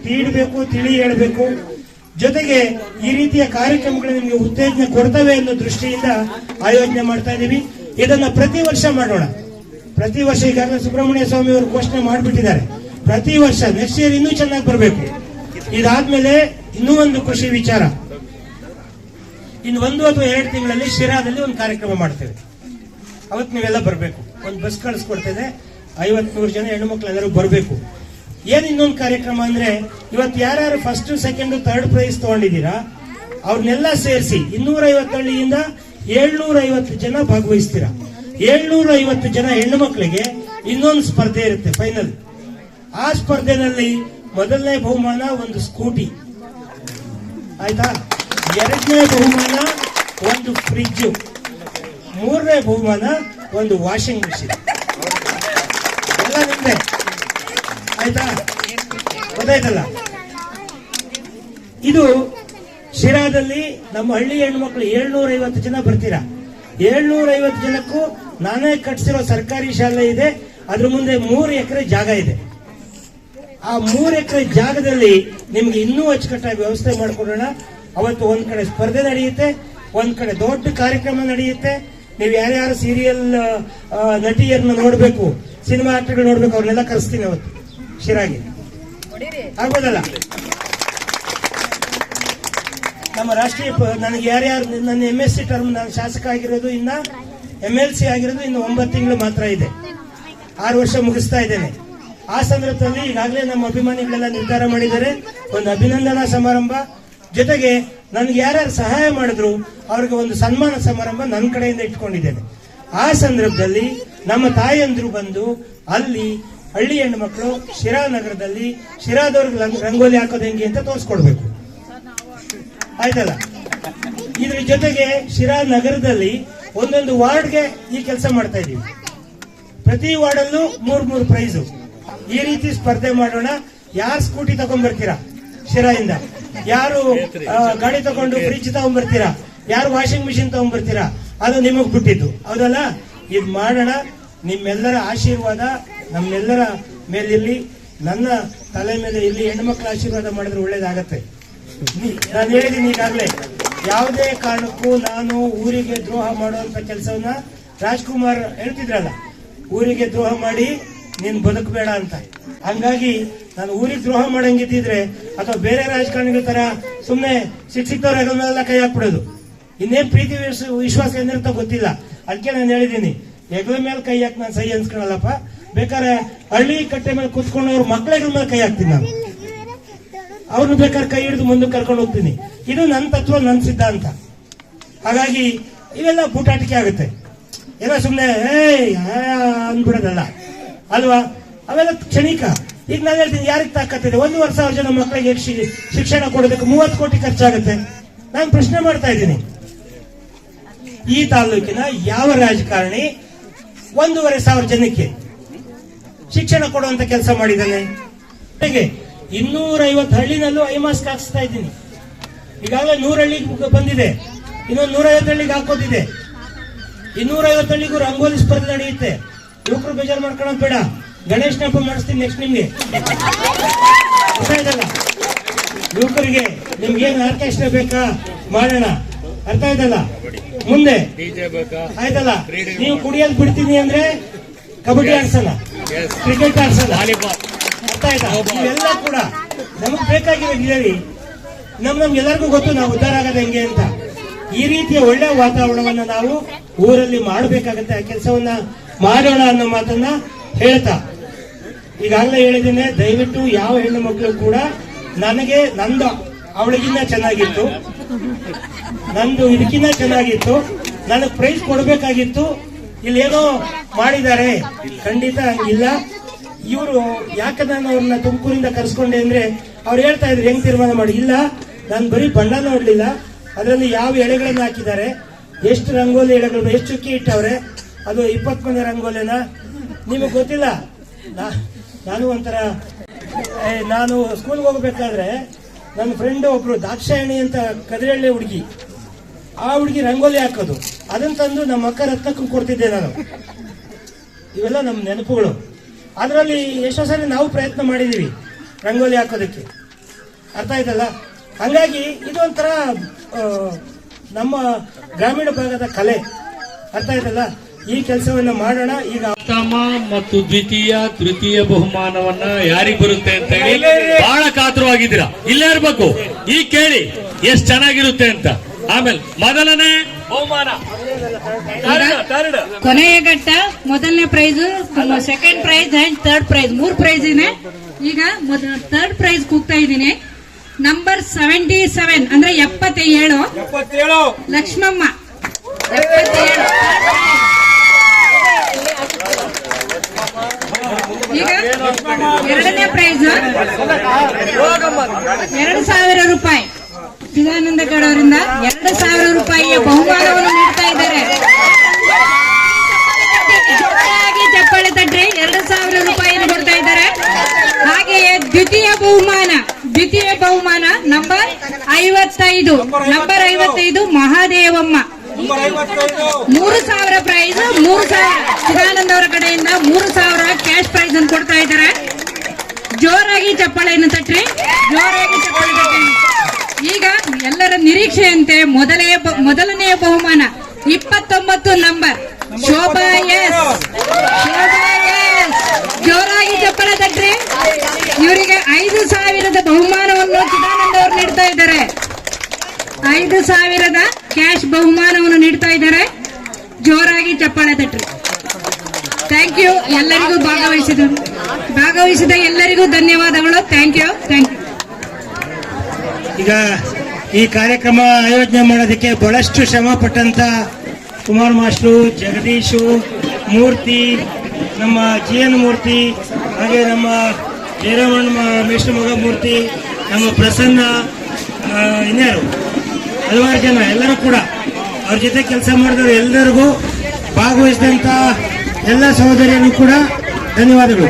ತೀಡಬೇಕು, ತಿಳಿ ಹೇಳಬೇಕು. ಜೊತೆಗೆ ಈ ರೀತಿಯ ಕಾರ್ಯಕ್ರಮಗಳು ನಿಮಗೆ ಉತ್ತೇಜನ ಕೊಡ್ತವೆ ಅನ್ನೋ ದೃಷ್ಟಿಯಿಂದ ಆಯೋಜನೆ ಮಾಡ್ತಾ ಇದ್ದೀವಿ. ಇದನ್ನ ಪ್ರತಿ ವರ್ಷ ಮಾಡೋಣ. ಪ್ರತಿ ವರ್ಷ ಈಗಾಗಲೇ ಸುಬ್ರಹ್ಮಣ್ಯ ಸ್ವಾಮಿ ಅವರು ಘೋಷಣೆ ಮಾಡಿಬಿಟ್ಟಿದ್ದಾರೆ, ಪ್ರತಿ ವರ್ಷ ನೆಕ್ಸ್ಟ್ ಇಯರ್ ಇನ್ನೂ ಚೆನ್ನಾಗಿ ಬರಬೇಕು. ಇದಾದ್ಮೇಲೆ ಇನ್ನೂ ಒಂದು ಖುಷಿ ವಿಚಾರ, ಇನ್ನು 1 ಅಥವಾ 2 ತಿಂಗಳಲ್ಲಿ ಶಿರಾದಲ್ಲಿ ಒಂದು ಕಾರ್ಯಕ್ರಮ ಮಾಡ್ತೇವೆ. ಅವತ್ತು ನೀವೆಲ್ಲ ಬರಬೇಕು. ಒಂದು ಬಸ್ ಕಳಿಸ್ಕೊಡ್ತೇವೆ, 50-100 ಜನ ಹೆಣ್ಣು ಮಕ್ಳು ಎಲ್ಲರೂ ಬರಬೇಕು. ಏನ್ ಇನ್ನೊಂದು ಕಾರ್ಯಕ್ರಮ ಅಂದ್ರೆ, ಇವತ್ತು ಯಾರ್ಯಾರು ಫಸ್ಟ್, ಸೆಕೆಂಡ್, ಥರ್ಡ್ ಪ್ರೈಸ್ ತಗೊಂಡಿದ್ದೀರಾ ಅವ್ರನ್ನೆಲ್ಲ ಸೇರಿಸಿ 250 ಹಳ್ಳಿಯಿಂದ 750 ಜನ ಭಾಗವಹಿಸ್ತೀರಾ. 750 ಜನ ಹೆಣ್ಣು ಮಕ್ಕಳಿಗೆ ಇನ್ನೊಂದು ಸ್ಪರ್ಧೆ ಇರುತ್ತೆ, ಫೈನಲ್. ಆ ಸ್ಪರ್ಧೆನಲ್ಲಿ ಮೊದಲನೇ ಬಹುಮಾನ ಒಂದು ಸ್ಕೂಟಿ, ಆಯ್ತಾ? 2ನೇ ಬಹುಮಾನ ಒಂದು ಫ್ರಿಡ್ಜ್, 3ನೇ ಬಹುಮಾನ ಒಂದು ವಾಷಿಂಗ್ ಮಿಷಿನ್. ಎಲ್ಲ ನಿಮ್ದೆ, ಆಯ್ತಾ? ಗೊತ್ತಾಯ್ತಲ್ಲ? ಇದು ಶಿರಾದಲ್ಲಿ ನಮ್ಮ ಹಳ್ಳಿ ಹೆಣ್ಮಕ್ಳು 750 ಜನ ಬರ್ತೀರಾ. 750 ಜನಕ್ಕೂ ನಾನೇ ಕಟ್ಸಿರೋ ಸರ್ಕಾರಿ ಶಾಲೆ ಇದೆ. ಅದ್ರ ಮುಂದೆ 3 ಎಕರೆ ಜಾಗ ಇದೆ. ಆ 3 ಎಕರೆ ಜಾಗದಲ್ಲಿ ನಿಮ್ಗೆ ಇನ್ನೂ ಅಚ್ಚುಕಟ್ಟಾಗಿ ವ್ಯವಸ್ಥೆ ಮಾಡಿಕೊಡೋಣ. ಅವತ್ತು ಒಂದ್ ಕಡೆ ಸ್ಪರ್ಧೆ ನಡೆಯುತ್ತೆ, ಒಂದ್ ಕಡೆ ದೊಡ್ಡ ಕಾರ್ಯಕ್ರಮ ನಡೆಯುತ್ತೆ. ನೀವು ಯಾರ್ಯಾರು ಸೀರಿಯಲ್ ನಟಿಯರನ್ನ ನೋಡ್ಬೇಕು, ಸಿನಿಮಾ ಆಕ್ಟರ್ಗಳು ನೋಡ್ಬೇಕು, ಅವ್ರನ್ನೆಲ್ಲ ಕರೆಸ್ತೀನಿ ಅವತ್ತು ಶಿರಾಗಿ. ಆಗ್ಬೋದಲ್ಲ? ನಮ್ಮ ರಾಷ್ಟ್ರೀಯ ನನಗೆ ಯಾರ್ಯಾರು ನನ್ನ MSc ಟರ್ಮ್, ನಾನು ಶಾಸಕ ಆಗಿರೋದು ಇನ್ನ, MLC ಆಗಿರೋದು ಇನ್ನು 9 ತಿಂಗಳು ಮಾತ್ರ ಇದೆ. 6 ವರ್ಷ ಮುಗಿಸ್ತಾ ಇದ್ದೇನೆ. ಆ ಸಂದರ್ಭದಲ್ಲಿ ಈಗಾಗಲೇ ನಮ್ಮ ಅಭಿಮಾನಿಗಳೆಲ್ಲ ನಿರ್ಧಾರ ಮಾಡಿದ್ದಾರೆ, ಒಂದು ಅಭಿನಂದನಾ ಸಮಾರಂಭ, ಜೊತೆಗೆ ನನಗೆ ಯಾರ್ಯಾರು ಸಹಾಯ ಮಾಡಿದ್ರು ಅವ್ರಿಗೆ ಒಂದು ಸನ್ಮಾನ ಸಮಾರಂಭ ನನ್ನ ಕಡೆಯಿಂದ ಇಟ್ಕೊಂಡಿದ್ದೇನೆ. ಆ ಸಂದರ್ಭದಲ್ಲಿ ನಮ್ಮ ತಾಯಂದ್ರು ಬಂದು ಅಲ್ಲಿ ಹಳ್ಳಿ ಹೆಣ್ಣು ಮಕ್ಕಳು ಶಿರಾ ನಗರದಲ್ಲಿ ಶಿರಾದವ್ರಿಗೆ ರಂಗೋಲಿ ಹಾಕೋದು ಹೆಂಗೆ ಅಂತ ತೋರಿಸ್ಕೊಡ್ಬೇಕು, ಆಯ್ತಲ್ಲ? ಇದ್ರ ಜೊತೆಗೆ ಶಿರಾ ನಗರದಲ್ಲಿ ಒಂದೊಂದು ವಾರ್ಡ್ಗೆ ಈ ಕೆಲಸ ಮಾಡ್ತಾ ಇದೀವಿ. ಪ್ರತಿ ವಾರ್ಡಲ್ಲೂ 3 ಪ್ರೈಸು. ಈ ರೀತಿ ಸ್ಪರ್ಧೆ ಮಾಡೋಣ. ಯಾರು ಸ್ಕೂಟಿ ತಗೊಂಡ್ಬರ್ತೀರಾ ಶಿರಾಯಿಂದ, ಯಾರು ಗಾಡಿ ತಗೊಂಡು ಫ್ರಿಡ್ಜ್ ತಗೊಂಡ್ಬರ್ತೀರಾ, ಯಾರು ವಾಷಿಂಗ್ ಮಿಷಿನ್ ತಗೊಂಡ್ಬರ್ತೀರಾ, ಅದು ನಿಮಗ್ ಬಿಟ್ಟಿದ್ದು, ಹೌದಲ್ಲ? ಇದು ಮಾಡೋಣ. ನಿಮ್ಮೆಲ್ಲರ ಆಶೀರ್ವಾದ ನಮ್ಮೆಲ್ಲರ ಮೇಲಿರ್ಲಿ, ನನ್ನ ತಲೆ ಮೇಲೆ ಇಲ್ಲಿ. ಹೆಣ್ಮಕ್ಳ ಆಶೀರ್ವಾದ ಮಾಡಿದ್ರೆ ಒಳ್ಳೇದಾಗತ್ತೆ. ನಾನು ಹೇಳಿದ್ದೀನಿ ಈಗಾಗಲೇ, ಯಾವುದೇ ಕಾರಣಕ್ಕೂ ನಾನು ಊರಿಗೆ ದ್ರೋಹ ಮಾಡುವಂತ ಕೆಲಸವನ್ನ, ರಾಜ್ಕುಮಾರ್ ಹೇಳ್ತಿದ್ರಲ್ಲ, ಊರಿಗೆ ದ್ರೋಹ ಮಾಡಿ ನೀನ್ ಬದುಕಬೇಡ ಅಂತ. ಹಂಗಾಗಿ ನಾನು ಊರಿಗೆ ದ್ರೋಹ ಮಾಡಂಗಿದ್ದಿದ್ರೆ, ಅಥವಾ ಬೇರೆ ರಾಜಕಾರಣಿಗಳ ತರ ಸುಮ್ನೆ ಸಿಕ್ತವ್ರ ಹೆಗಲ ಕೈ ಹಾಕ್ಬಿಡೋದು, ಇನ್ನೇನ್ ಪ್ರೀತಿ ವಿಶ್ವಾಸ ಏನಿರುತ್ತೋ ಗೊತ್ತಿಲ್ಲ. ಅದಕ್ಕೆ ನಾನು ಹೇಳಿದ್ದೀನಿ, ಹೆಗಲ ಮೇಲೆ ಕೈ ಹಾಕಿ ನಾನು ಸಹಿ ಅನ್ಸ್ಕೊಳಲ್ಲಪ್ಪ. ಬೇಕಾದ್ರೆ ಹಳ್ಳಿ ಕಟ್ಟೆ ಮೇಲೆ ಕುತ್ಕೊಂಡು ಅವ್ರ ಮಕ್ಳ ಹೆಗಲ ಮೇಲೆ ಕೈ ಹಾಕ್ತೀನಿ ನಾನು. ಅವ್ರನ್ನ ಬೇಕಾದ್ರೆ ಕೈ ಹಿಡಿದು ಮುಂದಕ್ಕೆ ಕರ್ಕೊಂಡು ಹೋಗ್ತೀನಿ. ಇದು ನನ್ನ ತತ್ವ, ನನ್ನ ಸಿದ್ಧಾಂತ. ಹಾಗಾಗಿ ಇವೆಲ್ಲ ಬೂಟಾಟಿಕೆ ಆಗುತ್ತೆ, ಏನೋ ಸುಮ್ನೆ ಅಂದ್ಬಿಡೋದಲ್ಲ ಅಲ್ವಾ? ಅವೆಲ್ಲ ಕ್ಷಣಿಕ. ಈಗ ನಾನು ಹೇಳ್ತೀನಿ, ಯಾರಿಗೆ ತಾಕತ್ತಿದೆ? 1,500,000 ಜನ ಮಕ್ಕಳಿಗೆ ಶಿಕ್ಷಣ ಕೊಡೋದಕ್ಕೆ 30 ಕೋಟಿ ಖರ್ಚಾಗುತ್ತೆ. ನಾನು ಪ್ರಶ್ನೆ ಮಾಡ್ತಾ ಇದ್ದೀನಿ, ಈ ತಾಲೂಕಿನ ಯಾವ ರಾಜಕಾರಣಿ 1,500,000 ಜನಕ್ಕೆ ಶಿಕ್ಷಣ ಕೊಡುವಂತ ಕೆಲಸ ಮಾಡಿದ್ದಾನೆ? ಹೇಗೆ 250 ಹಳ್ಳಿನಲ್ಲೂ ಐಮಾಸ್ಕ್ ಹಾಕ್ಸ್ತಾ ಇದ್ದೀನಿ. ಈಗಾಗಲೇ 100 ಹಳ್ಳಿಗೆ ಬಂದಿದೆ, ಇನ್ನೊಂದು 150 ಹಳ್ಳಿಗೆ ಹಾಕೋದಿದೆ. 250 ಹಳ್ಳಿಗೂ ರಂಗೋಲಿ ಸ್ಪರ್ಧೆ ನಡೆಯುತ್ತೆ. ಯುವಕರು ಬೇಜಾರು ಮಾಡ್ಕೊಳ್ಳೋದು ಬೇಡ, ಗಣೇಶನ ಹಬ್ಬ ಮಾಡಿಸ್ತೀನಿ ನೆಕ್ಸ್ಟ್ ನಿಮ್ಗೆ, ಗೊತ್ತಾಯ್ತಲ್ಲ? ಯುವಕರಿಗೆ ನಿಮ್ಗೇನು ಆರ್ಕೆಸ್ಟ್ರಾ ಬೇಕಾ ಮಾಡೋಣ, ಅರ್ಥ ಆಯ್ತಲ್ಲ? ಮುಂದೆ ಆಯ್ತಲ್ಲ? ನೀವು ಕುಡಿಯೋದು ಬಿಡ್ತೀನಿ ಅಂದ್ರೆ ಕಬಡ್ಡಿ ಆಡ್ಸಲ್ಲ, ಕ್ರಿಕೆಟ್ ಆಡ್ಸಲ್ಲ, ಅರ್ಥ ಆಯ್ತಾ? ಇವೆಲ್ಲ ಕೂಡ ನಮಗ್ ಬೇಕಾಗಿರೋದು. ನಮ್ಗೆಲ್ಲರಿಗೂ ಗೊತ್ತು ನಾವು ಉದ್ಧಾರ ಆಗೋದು ಹೆಂಗೆ ಅಂತ. ಈ ರೀತಿಯ ಒಳ್ಳೆ ವಾತಾವರಣವನ್ನ ನಾವು ಊರಲ್ಲಿ ಮಾಡಬೇಕಾಗತ್ತೆ. ಆ ಕೆಲಸವನ್ನ ಮಾಡೋಣ ಅನ್ನೋ ಮಾತನ್ನ ಹೇಳ್ತಾ, ಈಗಾಗಲೇ ಹೇಳಿದ್ದೇನೆ, ದಯವಿಟ್ಟು ಯಾವ ಹೆಣ್ಣು ಮಕ್ಕಳು ಕೂಡ ನನಗೆ ನಂದು ಅವಳಿಗಿನ್ನ ಚೆನ್ನಾಗಿತ್ತು, ನಂದು ಇದಕ್ಕಿನ್ನ ಚೆನ್ನಾಗಿತ್ತು, ನನಗೆ ಪ್ರೈಸ್ ಕೊಡಬೇಕಾಗಿತ್ತು, ಇಲ್ಲೇನೋ ಮಾಡಿದ್ದಾರೆ, ಖಂಡಿತ ಹಂಗಿಲ್ಲ. ಇವರು ಯಾಕೆ ನಾನು ಅವ್ರನ್ನ ತುಮಕೂರಿಂದ ಕರ್ಸ್ಕೊಂಡೆ ಅಂದ್ರೆ, ಅವ್ರು ಹೇಳ್ತಾ ಇದ್ರು ಹೆಂಗ್ ತೀರ್ಮಾನ ಮಾಡಿ. ಇಲ್ಲ, ನಾನು ಬರೀ ಬಣ್ಣ ನೋಡ್ಲಿಲ್ಲ, ಅದರಲ್ಲಿ ಯಾವ ಎಳೆಗಳನ್ನ ಹಾಕಿದ್ದಾರೆ, ಎಷ್ಟು ರಂಗೋಲಿ ಎಳೆಗಳು, ಎಷ್ಟು ಚುಕ್ಕಿ ಇಟ್ಟವ್ರೆ, ಅದು 20 ಮನೆ ರಂಗೋಲಿನ ನಿಮಗೆ ಗೊತ್ತಿಲ್ಲ. ನಾನು ಒಂಥರ, ನಾನು ಸ್ಕೂಲ್ಗೆ ಹೋಗ್ಬೇಕಾದ್ರೆ ನನ್ನ ಫ್ರೆಂಡ್ ಒಬ್ರು ದಾಕ್ಷಾಯಣಿ ಅಂತ ಕದಿರಳ್ಳಿ ಹುಡುಗಿ, ಆ ಹುಡುಗಿ ರಂಗೋಲಿ ಹಾಕೋದು, ಅದನ್ನ ತಂದು ನಮ್ಮ ಅಕ್ಕ ರತ್ನಕ್ಕೂ ಕೊಡ್ತಿದ್ದೆ ನಾನು. ಇವೆಲ್ಲ ನಮ್ಮ ನೆನಪುಗಳು. ಅದರಲ್ಲಿ ಎಷ್ಟೋ ಸರಿ ನಾವು ಪ್ರಯತ್ನ ಮಾಡಿದೀವಿ ರಂಗೋಲಿ ಹಾಕೋದಕ್ಕೆ. ಅರ್ಥ ಆಯ್ತಲ್ಲ. ಹಂಗಾಗಿ ಇದೊಂಥರ ನಮ್ಮ ಗ್ರಾಮೀಣ ಭಾಗದ ಕಲೆ, ಅರ್ಥ ಆಯ್ತಲ್ಲ. ಈ ಕೆಲಸವನ್ನ ಮಾಡೋಣ. ಈಗ ಪ್ರಥಮ ಮತ್ತು ತೃತೀಯ ಬಹುಮಾನವನ್ನ ಯಾರಿಗೆ ಬರುತ್ತೆ ಅಂತ ಹೇಳಿ ಬಹಳ ಕಾತುರವಾಗಿದ್ದೀರಾ. ಇಲ್ಲೇ ಇರ್ಬೇಕು, ಈ ಕೇಳಿ ಎಷ್ಟ್ ಚೆನ್ನಾಗಿರುತ್ತೆ ಅಂತ. ಆಮೇಲೆ ಮೊದಲನೇ ಬಹುಮಾನ ಕೊನೆಯ ಘಟ್ಟ, ಮೊದಲನೇ prize, second prize and third prize, 3 prize ಇದೆ. ಈಗ ಥರ್ಡ್ ಪ್ರೈಸ್ ಕೂಗ್ತಾ ಇದ್ದೀನಿ. ನಂಬರ್ 77 ಅಂದ್ರೆ 77 ಲಕ್ಷ್ಮಮ್ಮ 77. ಈಗ ಎರಡನೇ ಪ್ರೈಸ್ 2,000 ರೂಪಾಯಿ ಚಿದಾನಂದ ಗೌಡ ಅವರಿಂದ 2,000 ರೂಪಾಯಿಯ ಬಹುಮಾನವನ್ನು ನೀಡ್ತಾ ಇದ್ದಾರೆ. ಜೋರಾಗಿ ಚಪ್ಪಾಳೆ ತಟ್ಟಿ 2,000 ರೂಪಾಯಿಯನ್ನು ಕೊಡ್ತಾ ಇದ್ದಾರೆ. ಹಾಗೆಯೇ ದ್ವಿತೀಯ ಬಹುಮಾನ ನಂಬರ್ 55 ಮಹಾದೇವಮ್ಮ 3,000 ಪ್ರೈಸ್, 3,000 ಚಿದಾನಂದ ಅವರ ಕಡೆಯಿಂದ 3,000 ಕ್ಯಾಶ್ ಪ್ರೈಸ್ ಅನ್ನು ಕೊಡ್ತಾ ಇದ್ದಾರೆ. ಜೋರಾಗಿ ಚಪ್ಪಾಳೆಯನ್ನು ತಟ್ಟಿ, ಜೋರಾಗಿ ಚಪ್ಪಾಳೆ ತಟ್ಟಿ. ಈಗ ಎಲ್ಲರ ನಿರೀಕ್ಷೆಯಂತೆ ಮೊದಲನೆಯ ಬಹುಮಾನ 29 ನಂಬರ್ ಶೋಭಾ ಎಸ್. ಜೋರಾಗಿ ಚಪ್ಪಾಳೆ ತಟ್ಟಿ. ಇವರಿಗೆ 5,000 ಬಹುಮಾನವನ್ನು ಚಿದಾನಂದ ಅವರು ನೀಡ್ತಾ ಇದ್ದಾರೆ. 5,000 ಕ್ಯಾಶ್ ಬಹುಮಾನವನ್ನು ನೀಡ್ತಾ ಇದ್ದಾರೆ. ಜೋರಾಗಿ ಚಪ್ಪಾಳೆ ತಟ್ಟಿ. ಥ್ಯಾಂಕ್ ಯು ಎಲ್ಲರಿಗೂ, ಭಾಗವಹಿಸಿದ ಎಲ್ಲರಿಗೂ ಧನ್ಯವಾದಗಳು. Thank you. ಈಗ ಈ ಕಾರ್ಯಕ್ರಮ ಆಯೋಜನೆ ಮಾಡೋದಕ್ಕೆ ಬಹಳಷ್ಟು ಶ್ರಮ ಪಟ್ಟಂತ ಕುಮಾರ್ ಮಾಸ್ಟ್ರು, ಜಗದೀಶು, ಮೂರ್ತಿ, ನಮ್ಮ GN ಮೂರ್ತಿ, ಹಾಗೆ ನಮ್ಮ ಜಯರಾಮಣ್ಣ ಮೇಷ್ಟ್ರ ಮಗ ಮೂರ್ತಿ, ನಮ್ಮ ಪ್ರಸನ್ನ, ಇನ್ಯಾರು ಹಲವಾರು ಜನ ಎಲ್ಲರೂ ಕೂಡ ಅವ್ರ ಜೊತೆ ಕೆಲಸ ಮಾಡಿದವರು ಎಲ್ಲರಿಗೂ, ಭಾಗವಹಿಸಿದಂತ ಎಲ್ಲ ಸಹೋದರಿಯರಿಗೂ ಕೂಡ ಧನ್ಯವಾದಗಳು.